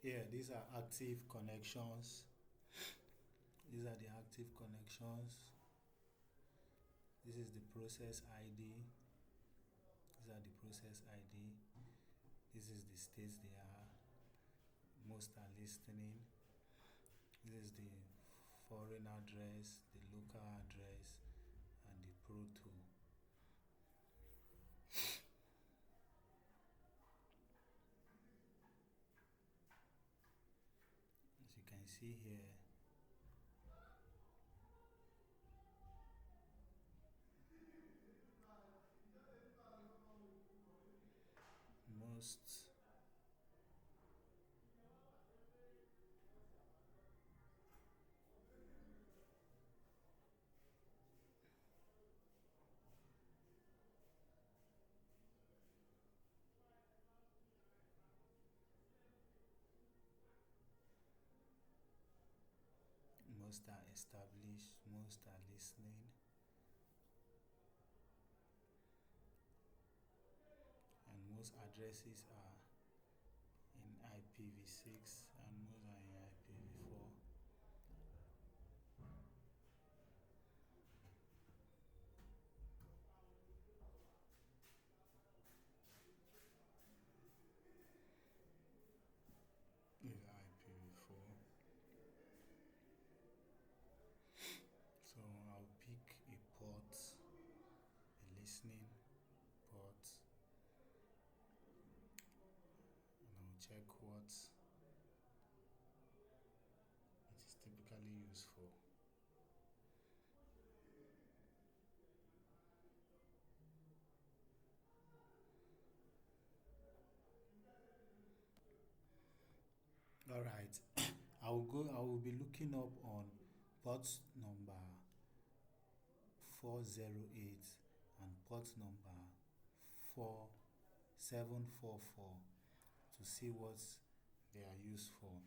Yeah, these are active connections. These are the active connections. This is the process ID. These are the process ID. This is the states they are. Most are listening. This is the foreign address, the local address, and the proto. As you can see here, most most are established, most are listening, and most addresses are in IPv6 and most are in IPv4. Is IPv4. So I'll pick a port, a listening port, and I'll check what it is typically used for. All right. I will be looking up on port number 408 and port number 4744 to see what they are used for.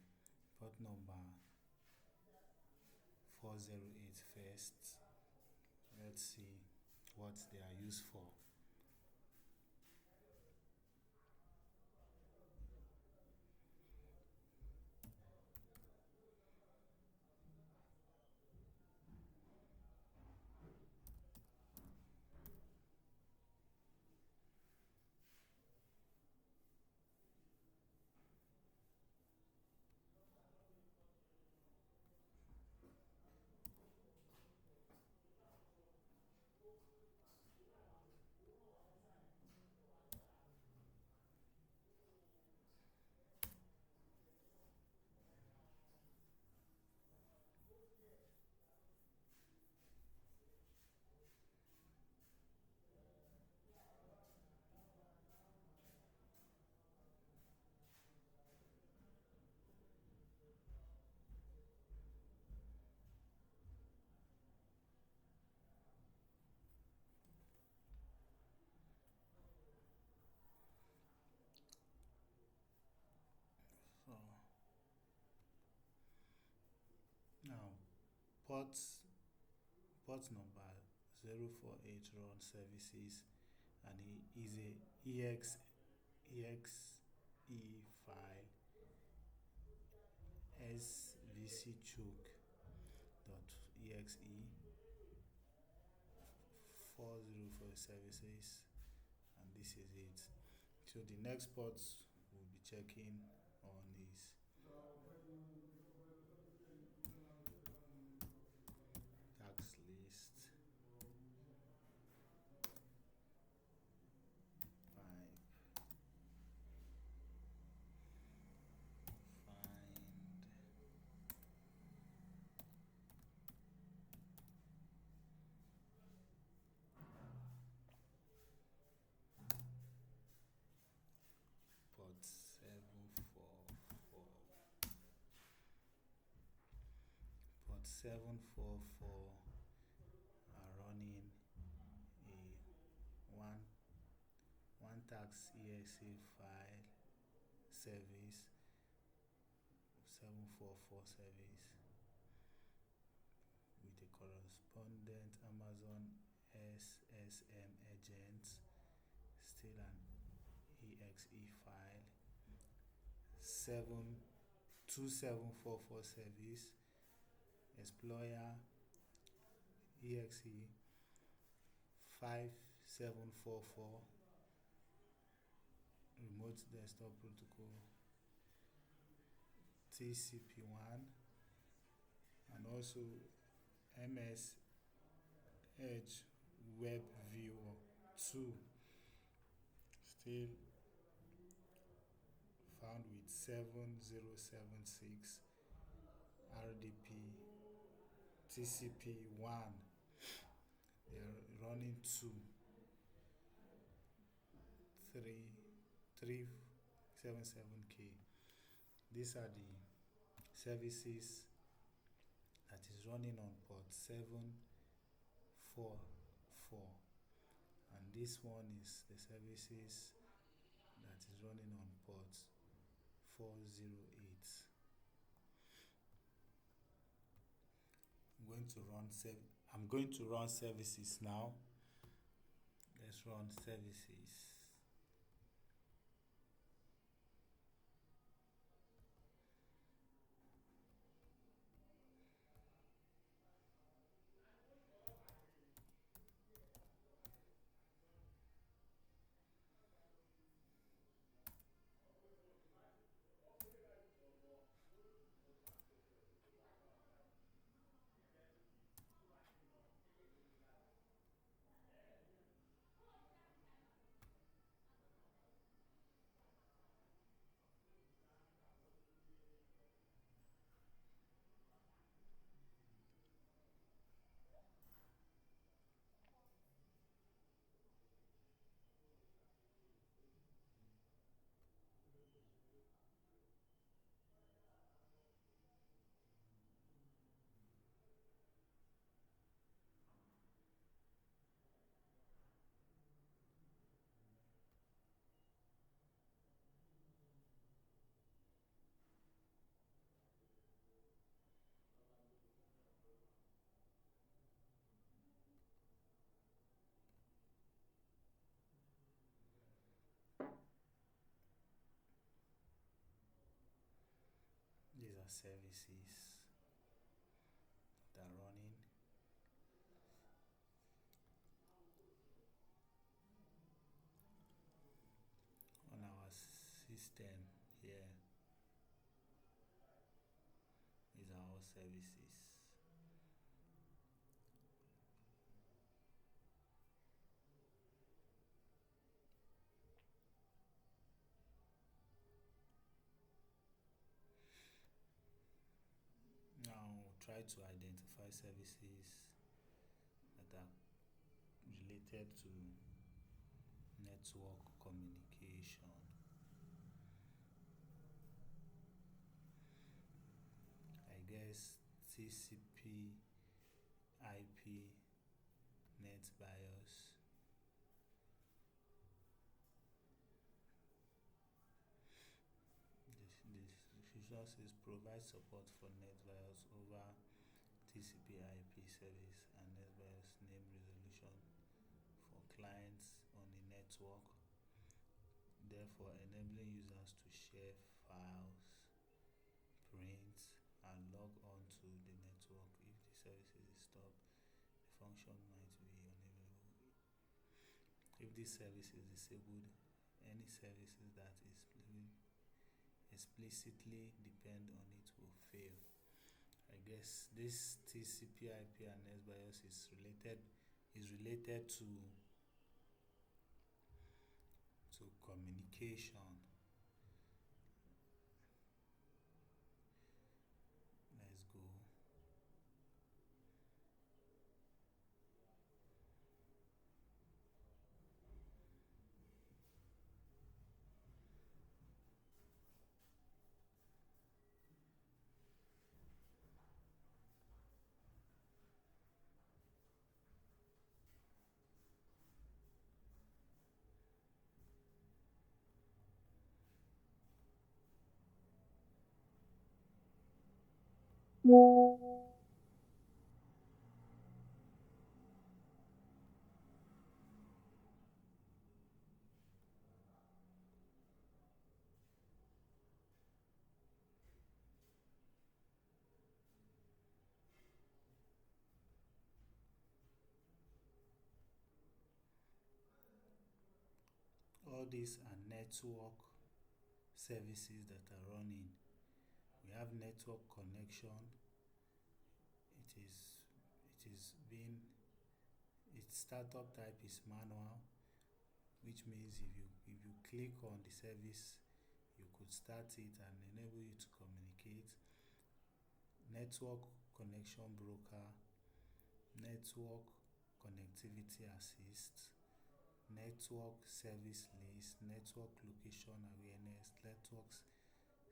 Port number 408 first. Let's see what they are used for. So now port port number 048 run services and it is a exe file svcchoke.exe 404 services, and this is it. So the next port we'll be checking on is tax list 5 find port 744 port 744 are running a one tax exe file service 744 service with a correspondent Amazon SSM agent, still an exe file 7 2744 service, Explorer exe 5744, remote desktop protocol TCP1, and also MS Edge Web Viewer 2, still found with 7076 RDP TCP1. They are running 377K. These are the services that is running on port 744, and this one is the services that is running on port 408. I'm going to run services now. Let's run services. These are services that are running on our system here. These are all services. Now try to identify services that are related to network communication. I guess TCP IP NetBIOS. This resources provide support for NetBIOS over TCP IP service and NetBIOS name resolution for clients on the network, therefore enabling users to share files, print, and log on to the network. If the services is stopped, the function might be unavailable. If this service is disabled, any services that explicitly depend on it will fail. I guess this TCP IP and NetBIOS is related to communication. Let's go. all these are network services that are running. We have network connection. Its startup type is manual, which means if you click on the service, you could start it and enable you to communicate. Network connection broker, network connectivity assist, network service list, network location awareness, network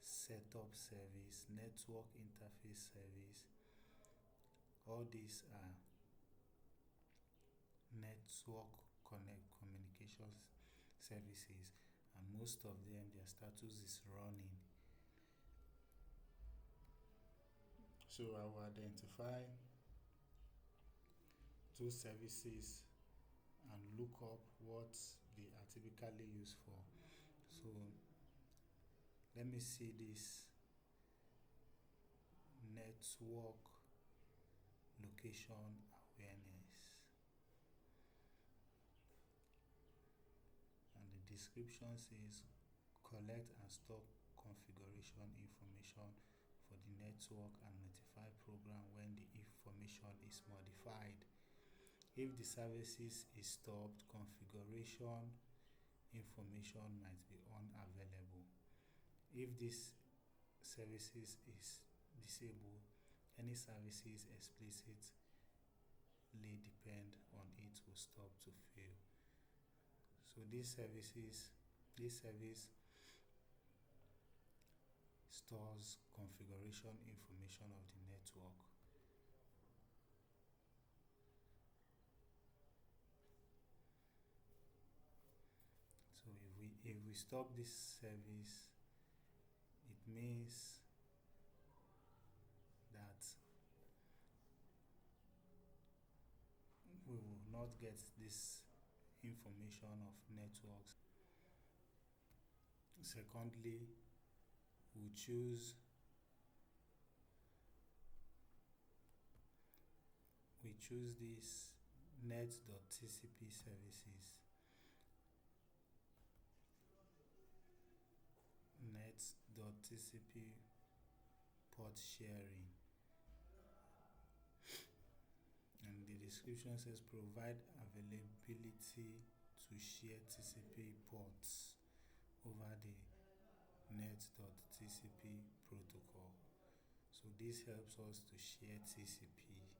setup service, network interface service. All these are network communication services, and most of them, their status is running. So I will identify those services and look up what they are typically used for. So let me see this network location awareness. And the description says collect and store configuration information for the network and notify program when the information is modified. If the services is stopped, configuration information might be unavailable. If this services is disabled, any services explicitly depend on it will stop to fail. So this service stores configuration information of the network. So if we stop this service, it means that we will not get this information of networks. Secondly, we choose this net.tcp services. Net.tcp port sharing. And the description says provide availability to share TCP ports over the net.tcp protocol. So this helps us to share TCP.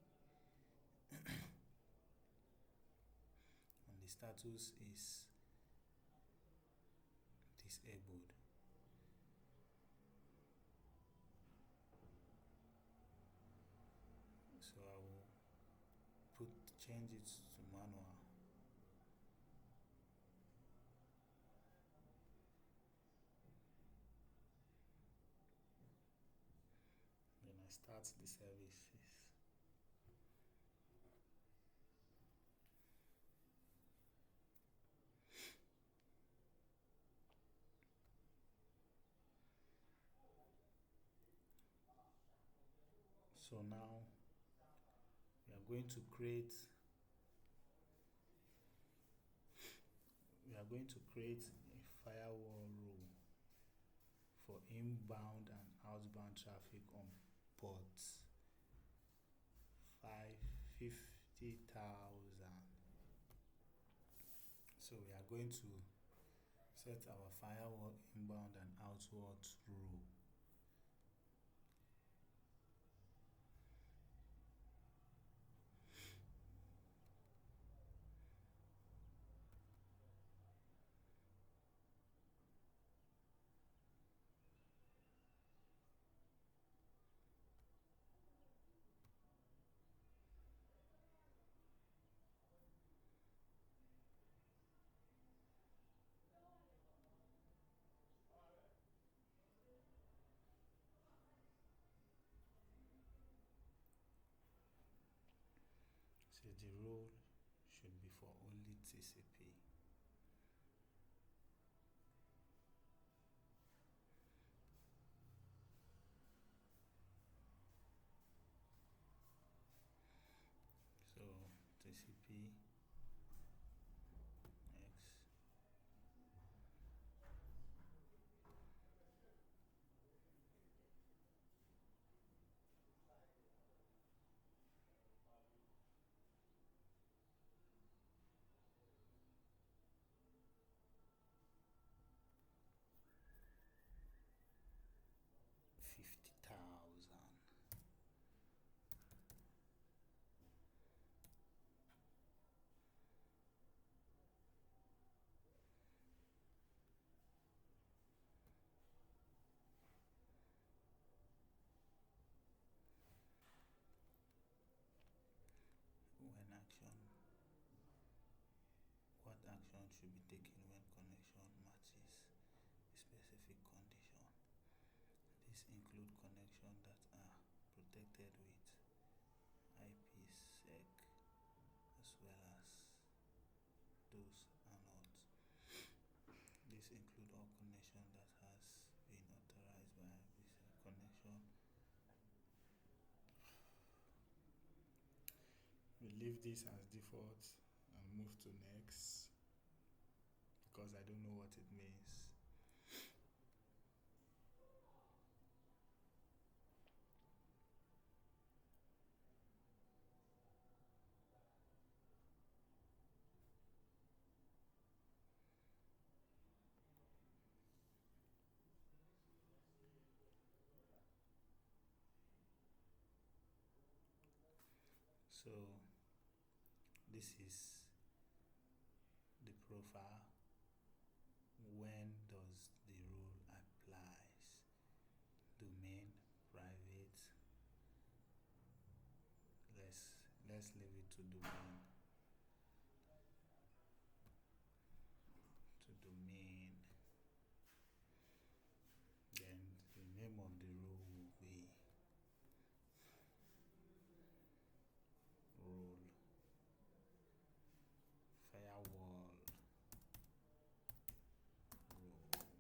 And the status is disabled. So I will change it to manual. Then I start the services. So now we are going to create a firewall rule for inbound and outbound traffic on ports 50,000. So we are going to set our firewall inbound and outward rule. So the rule should be for only TCP. So TCP X should be taken when connection matches a specific condition. These include connections that are protected with IPsec as well as those are not. These include all connections that has been authorized by IPsec connection. We leave this as default and move to next because I don't know what it means. So this is the profile. When does the rule applies? Domain, private. Let's leave it to domain. To domain. Then the name of the rule will be rule firewall rule 1.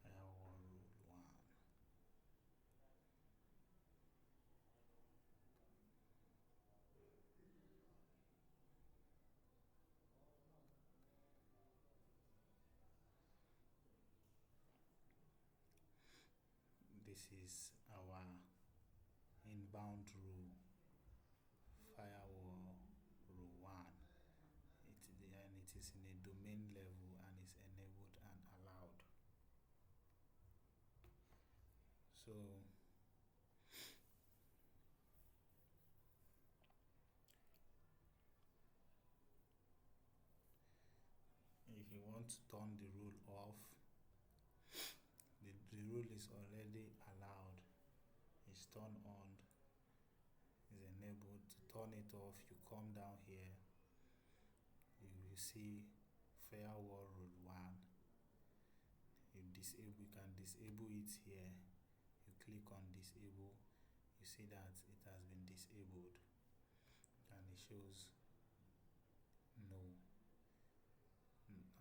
Firewall rule 1. This is our inbound rule, firewall rule 1. And it is in a domain level and is enabled and allowed. So if you want to turn the rule off, the rule is already allowed, it's turned on, is enabled. To turn it off, you come down here, you will see firewall rule 1. You can disable it here. You click on disable, you see that it has been disabled and it shows no,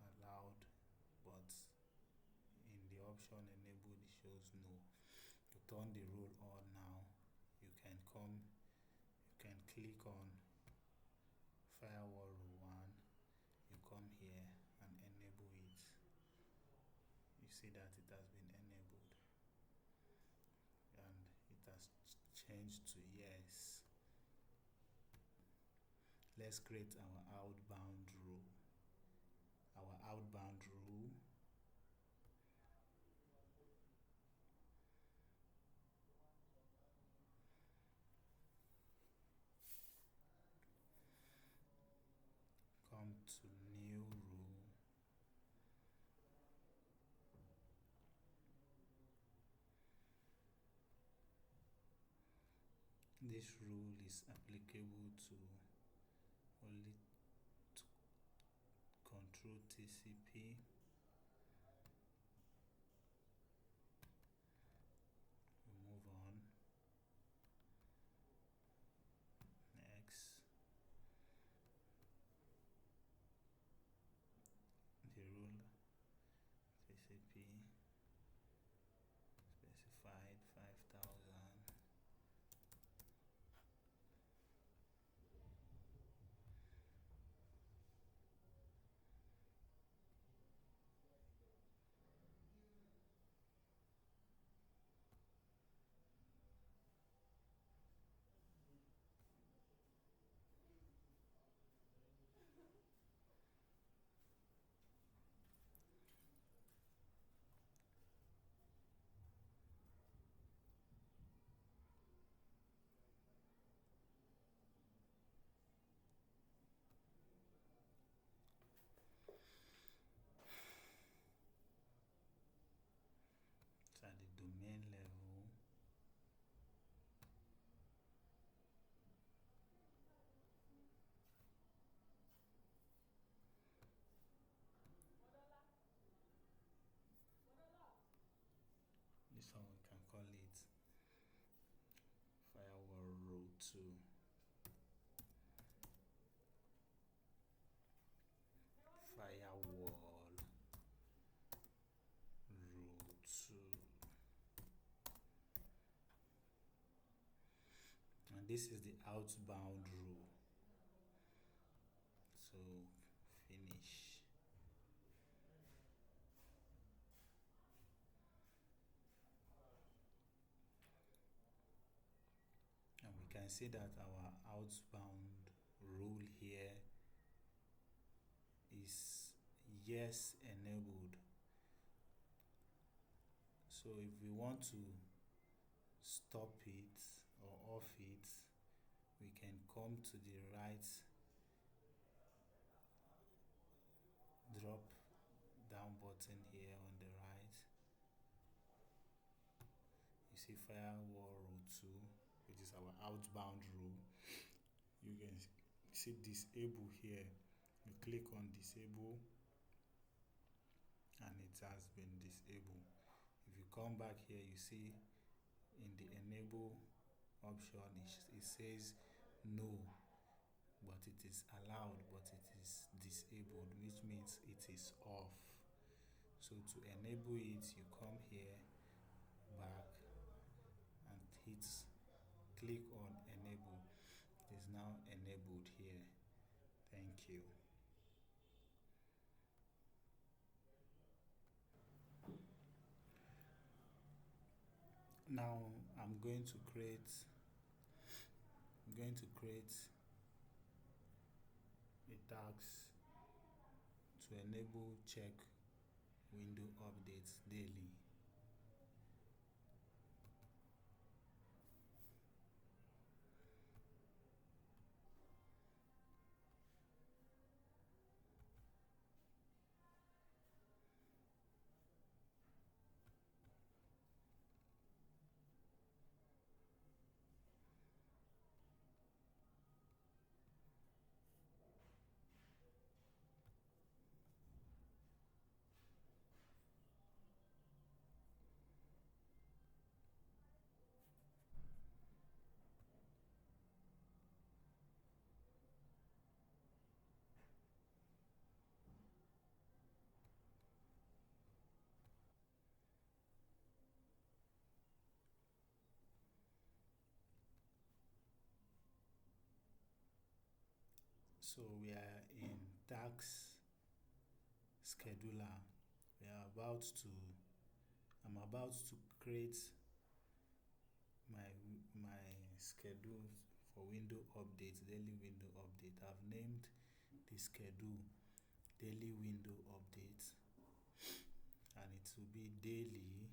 allowed, but in the option enabled it shows no. To turn the rule on now, you can click on firewall rule 1, you come here and enable it. You see that it has been enabled and it has changed to yes. Let's create our outbound rule. Our outbound rule come to new rule. This rule is applicable to only to control TCP. We move on. Next. The rule TCP specified 5,000. 2. Firewall row 2. And this is the outbound row. So finish. And we can see that our outbound rule here is yes enabled. So if we want to stop it or off it, we can come to the right drop down button here on the right. You see firewall row 2, which is our outbound row. You can see disable here. You click on disable and it has been disabled. If you come back here, you see in the enable option it says no, but it is allowed, but it is disabled, which means it is off. So to enable it, you come here back and click on enable. It is now enabled here. Thank you. Now I'm going to create a task to enable check window updates daily. So we are in task scheduler. I'm about to create my schedule for window update, daily window update. I've named the schedule daily window update, and it will be daily.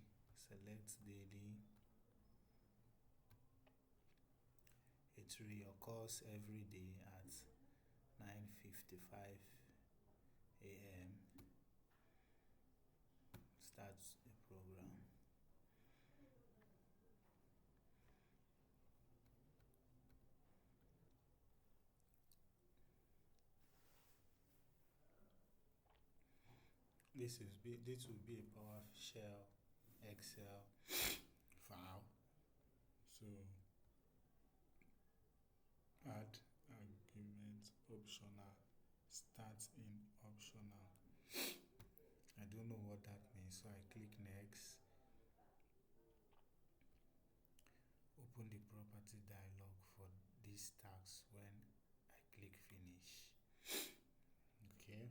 Select daily. It reoccurs every day at 9:55 a.m. Start the program. This will be a PowerShell Excel file. So add argument optional, start in optional. I don't know what that means, so I click next. Open the property dialog for this task when I click finish. Okay.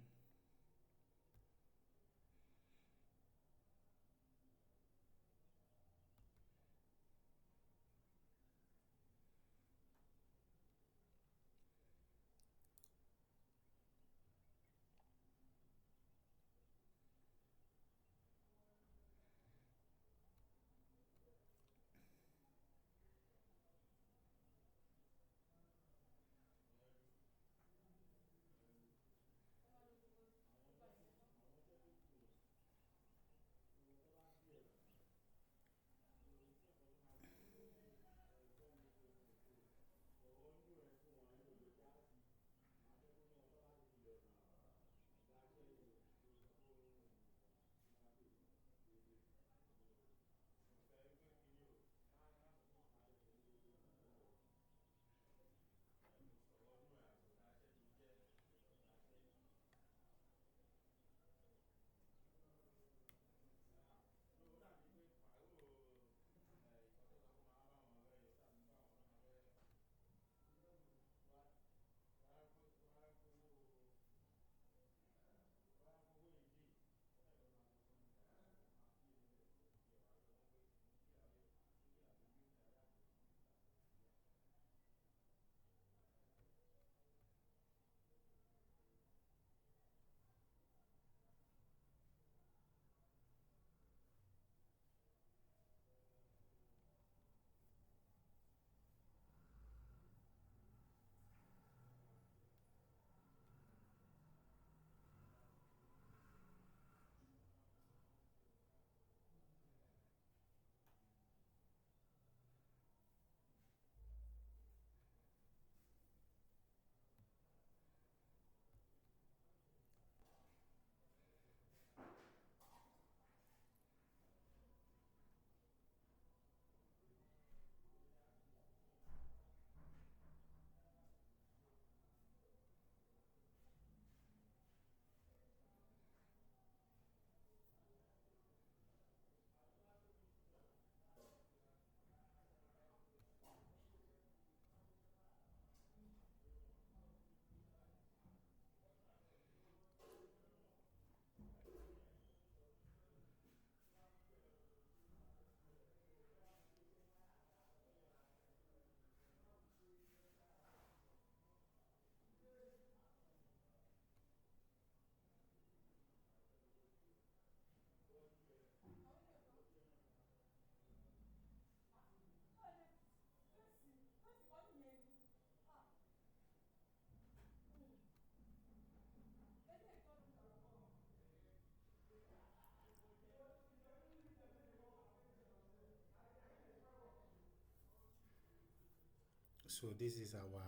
So this is our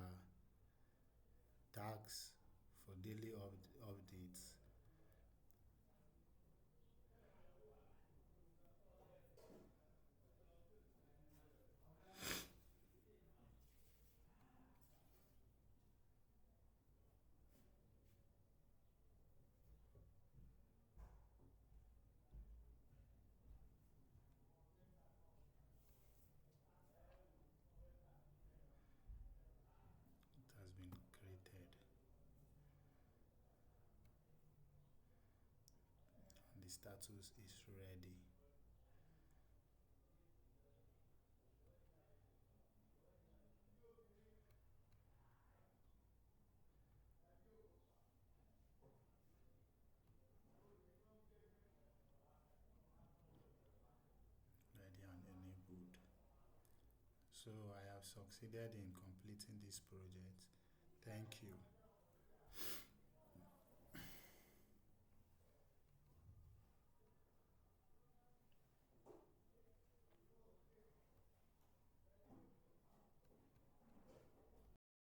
tags for daily updates. It has been created and the status is ready. Ready and enabled. So I have succeeded in completing this project. Thank you.